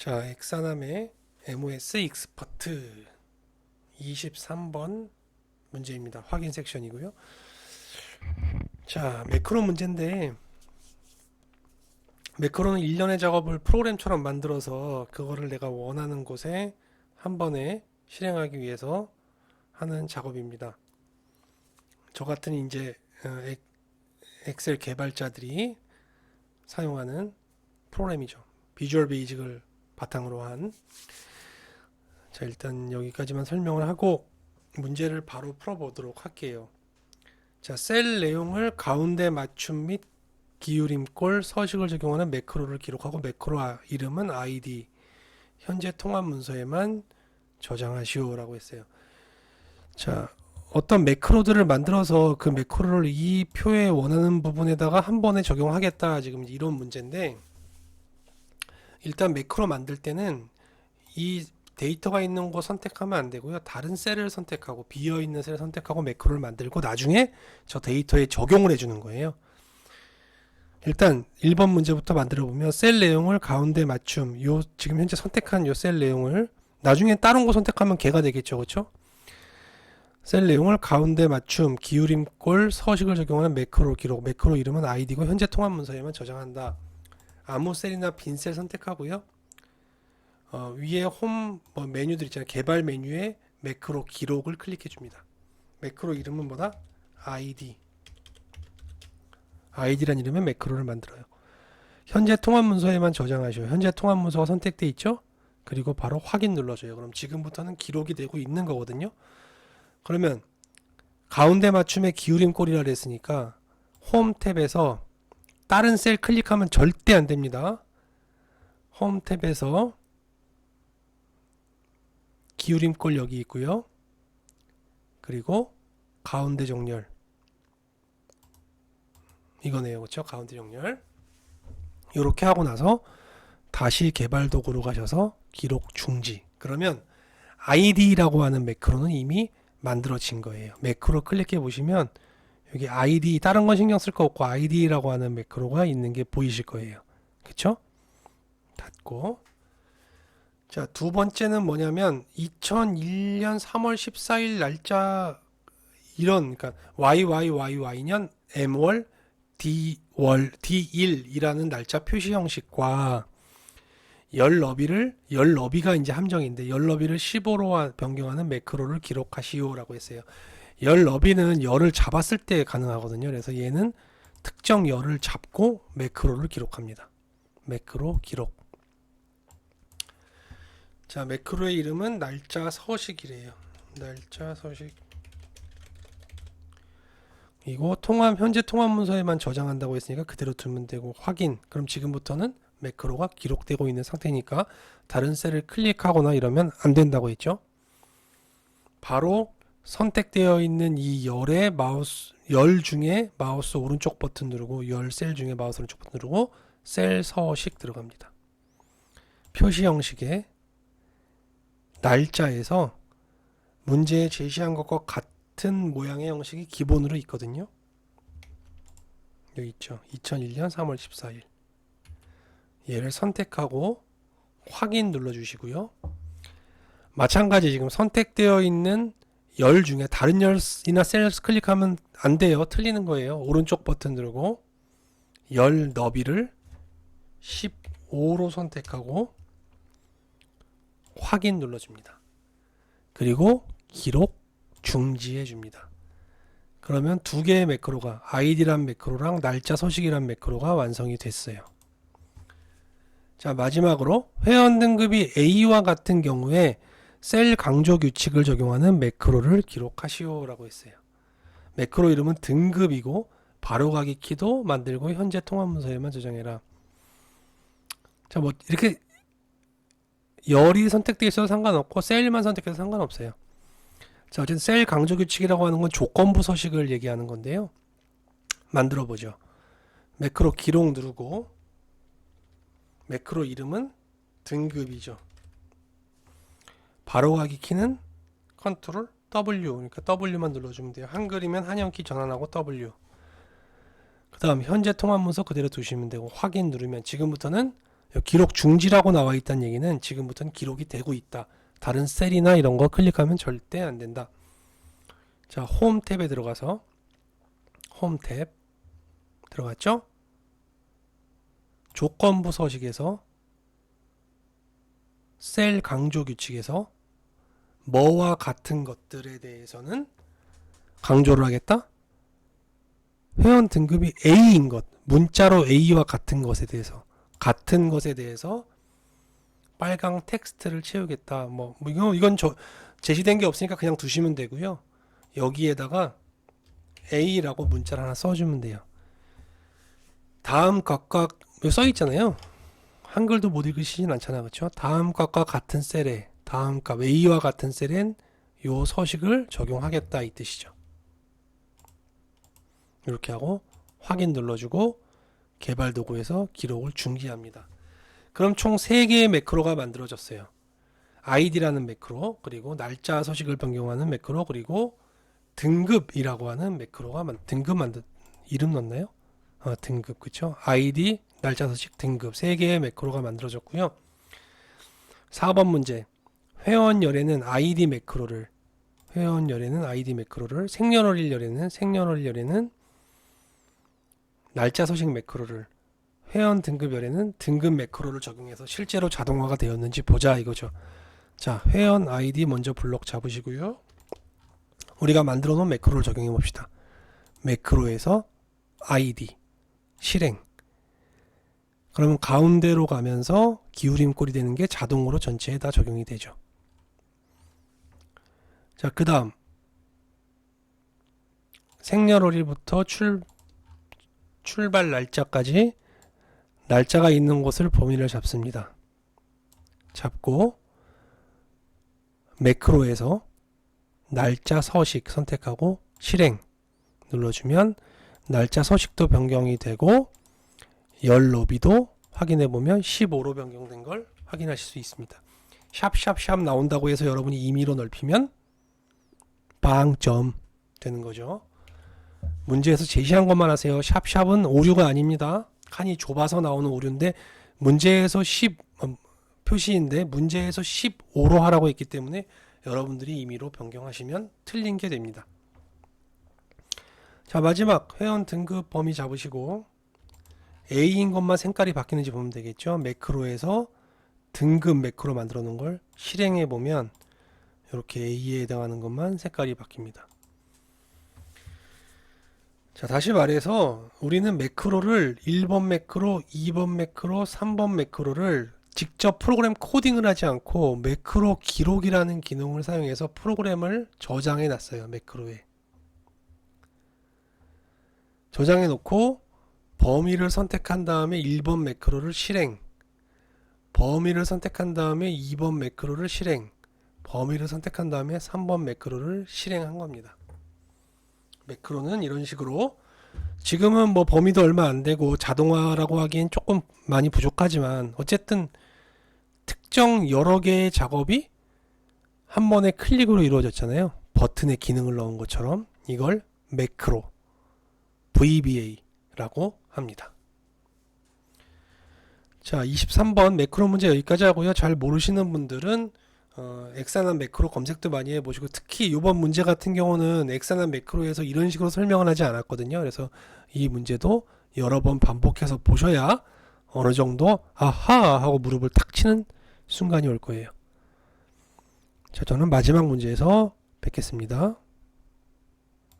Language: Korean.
자, 엑사남의 MOS 익스퍼트 23번 문제입니다. 확인 섹션이고요. 자, 매크로 문제인데 매크로는 일련의 작업을 프로그램처럼 만들어서 그거를 내가 원하는 곳에 한 번에 실행하기 위해서 하는 작업입니다. 저 같은 이제 엑셀 개발자들이 사용하는 프로그램이죠. 비주얼 베이직을 바탕으로 한. 자, 일단 여기까지만 설명을 하고 문제를 바로 풀어보도록 할게요. 자, 셀 내용을 가운데 맞춤 및 기울임꼴 서식을 적용하는 매크로를 기록하고 매크로 이름은 id 현재 통합 문서에만 저장하시오 라고 했어요. 자, 어떤 매크로들을 만들어서 그 매크로를 이 표에 원하는 부분에다가 한 번에 적용하겠다, 지금 이런 문제인데, 일단 매크로 만들 때는 이 데이터가 있는 곳 선택하면 안 되고요. 다른 셀을 선택하고 비어있는 셀을 선택하고 매크로를 만들고 나중에 저 데이터에 적용을 해주는 거예요. 일단 1번 문제부터 만들어 보면 셀 내용을 가운데 맞춤, 요 지금 현재 선택한 요 셀 내용을 나중에 다른 거 선택하면 걔가 되겠죠, 그렇죠? 셀 내용을 가운데 맞춤, 기울임꼴, 서식을 적용하는 매크로 기록, 매크로 이름은 id고 현재 통합 문서에만 저장한다. 아무 셀이나 빈 셀 선택하고요. 위에 홈 메뉴들 있잖아요. 개발 메뉴에 매크로 기록을 클릭해 줍니다. 매크로 이름은 뭐다? id란 이름의 매크로를 만들어요. 현재 통합 문서에만 저장하셔요. 현재 통합 문서가 선택돼 있죠? 그리고 바로 확인 눌러줘요. 그럼 지금부터는 기록이 되고 있는 거거든요. 그러면 가운데 맞춤의 기울임꼴이라 그랬으니까 홈 탭에서 다른 셀 클릭하면 절대 안 됩니다. 홈 탭에서 기울임꼴 여기 있고요. 그리고 가운데 정렬 이거네요. 그렇죠? 가운데 정렬 이렇게 하고 나서 다시 개발 도구로 가셔서 기록 중지. 그러면 id라고 하는 매크로는 이미 만들어진 거예요. 매크로 클릭해 보시면 여기 id, 다른 건 신경 쓸 거 없고 id라고 하는 매크로가 있는 게 보이실 거예요. 그쵸? 닫고. 자, 두 번째는 뭐냐면 2001년 3월 14일 날짜, 이런, 그러니까 YYYY년 M월 D월 D1이라는 날짜 표시 형식과 열 너비가 이제 함정인데 열 너비를 15로 변경하는 매크로를 기록하시오라고 했어요. 열 너비는 열을 잡았을 때 가능하거든요. 그래서 얘는 특정 열을 잡고 매크로를 기록합니다. 매크로 기록. 자, 매크로의 이름은 날짜 서식이래요. 날짜 서식. 이거 현재 통합 문서에만 저장한다고 했으니까 그대로 두면 되고, 확인. 그럼 지금부터는 매크로가 기록되고 있는 상태니까 다른 셀을 클릭하거나 이러면 안 된다고 했죠. 바로 선택되어 있는 이 열 중에 마우스 오른쪽 버튼 누르고, 열 셀 중에 마우스 오른쪽 버튼 누르고 셀 서식 들어갑니다. 표시 형식의 날짜에서 문제에 제시한 것과 같은 모양의 형식이 기본으로 있거든요. 여기 있죠. 2001년 3월 14일. 얘를 선택하고 확인 눌러주시고요. 마찬가지 지금 선택되어 있는 열 중에 다른 열이나 셀 클릭하면 안 돼요. 틀리는 거예요. 오른쪽 버튼 누르고 열 너비를 15로 선택하고 확인 눌러줍니다. 그리고 기록 중지해 줍니다. 그러면 두 개의 매크로가, id란 매크로랑 날짜 서식이란 매크로가 완성이 됐어요. 자, 마지막으로 회원 등급이 A와 같은 경우에 셀 강조 규칙을 적용하는 매크로를 기록하시오 라고 했어요. 매크로 이름은 등급이고 바로가기 키도 만들고 현재 통합 문서에만 저장해라. 자, 뭐 이렇게 열이 선택되어 있어도 상관없고 셀만 선택해도 상관없어요. 자, 어쨌든 셀 강조 규칙이라고 하는 건 조건부 서식을 얘기하는 건데요. 만들어 보죠. 매크로 기록 누르고 매크로 이름은 등급이죠. 바로가기 키는 컨트롤 W, 그러니까 W만 눌러주면 돼요. 한글이면 한영키 전환하고 W. 그 다음 현재 통합 문서 그대로 두시면 되고, 확인 누르면 지금부터는 기록 중지라고 나와 있다는 얘기는 지금부터는 기록이 되고 있다. 다른 셀이나 이런 거 클릭하면 절대 안 된다. 자, 홈 탭에 들어가서 홈 탭 들어갔죠? 조건부 서식에서 셀 강조 규칙에서 뭐와 같은 것들에 대해서는 강조를 하겠다? 회원 등급이 A인 것, 문자로 A와 같은 것에 대해서 빨강 텍스트를 채우겠다. 이건 제시된 게 없으니까 그냥 두시면 되고요. 여기에다가 A라고 문자를 하나 써주면 돼요. 다음 각각 써 있잖아요. 한글도 못 읽으시진 않잖아, 그렇죠? 다음 값과 같은 셀에 다음 값 A와 같은 셀엔 요 서식을 적용하겠다 이 뜻이죠. 이렇게 하고 확인 눌러주고 개발 도구에서 기록을 중지합니다. 그럼 총 3개의 매크로가 만들어졌어요. id라는 매크로, 그리고 날짜 서식을 변경하는 매크로, 그리고 등급이라고 하는 매크로가 이름 넣나요? 등급, 그쵸? id, 날짜 서식, 등급 3개의 매크로가 만들어졌고요. 4번 문제. 회원 열에는 id 매크로를 생년월일 열에는 날짜 서식 매크로를, 회원 등급 열에는 등급 매크로를 적용해서 실제로 자동화가 되었는지 보자 이거죠. 자, 회원 아이디 먼저 블록 잡으시고요. 우리가 만들어 놓은 매크로를 적용해 봅시다. 매크로에서 아이디 실행. 그러면 가운데로 가면서 기울임 꼴이 되는 게 자동으로 전체에 다 적용이 되죠. 자, 그 다음 생년월일부터 출발 날짜까지 날짜가 있는 곳을 범위를 잡습니다. 잡고 매크로에서 날짜 서식 선택하고 실행 눌러주면 날짜 서식도 변경이 되고 열 너비도 확인해보면 15로 변경된 걸 확인하실 수 있습니다. 샵샵샵 나온다고 해서 여러분이 임의로 넓히면 빵점 되는 거죠. 문제에서 제시한 것만 하세요. 샵샵은 오류가 아닙니다. 칸이 좁아서 나오는 오류인데 문제에서 10 표시인데 문제에서 15로 하라고 했기 때문에 여러분들이 임의로 변경하시면 틀린 게 됩니다. 자, 마지막 회원 등급 범위 잡으시고 A인 것만 색깔이 바뀌는지 보면 되겠죠. 매크로에서 등급 매크로 만들어 놓은 걸 실행해 보면 이렇게 A에 해당하는 것만 색깔이 바뀝니다. 자, 다시 말해서 우리는 매크로를 1번 매크로, 2번 매크로, 3번 매크로를 직접 프로그램 코딩을 하지 않고 매크로 기록이라는 기능을 사용해서 프로그램을 저장해 놨어요. 매크로에 저장해 놓고 범위를 선택한 다음에 1번 매크로를 실행, 범위를 선택한 다음에 2번 매크로를 실행, 범위를 선택한 다음에 3번 매크로를 실행한 겁니다. 매크로는 이런 식으로 지금은 뭐 범위도 얼마 안 되고 자동화라고 하기엔 조금 많이 부족하지만 어쨌든 특정 여러 개의 작업이 한 번의 클릭으로 이루어졌잖아요. 버튼에 기능을 넣은 것처럼 이걸 매크로 VBA라고 합니다. 자, 23번 매크로 문제 여기까지 하고요. 잘 모르시는 분들은 엑사나 매크로 검색도 많이 해보시고 특히 이번 문제 같은 경우는 엑사나 매크로에서 이런 식으로 설명을 하지 않았거든요. 그래서 이 문제도 여러 번 반복해서 보셔야 어느 정도 아하 하고 무릎을 탁 치는 순간이 올 거예요. 자, 저는 마지막 문제에서 뵙겠습니다.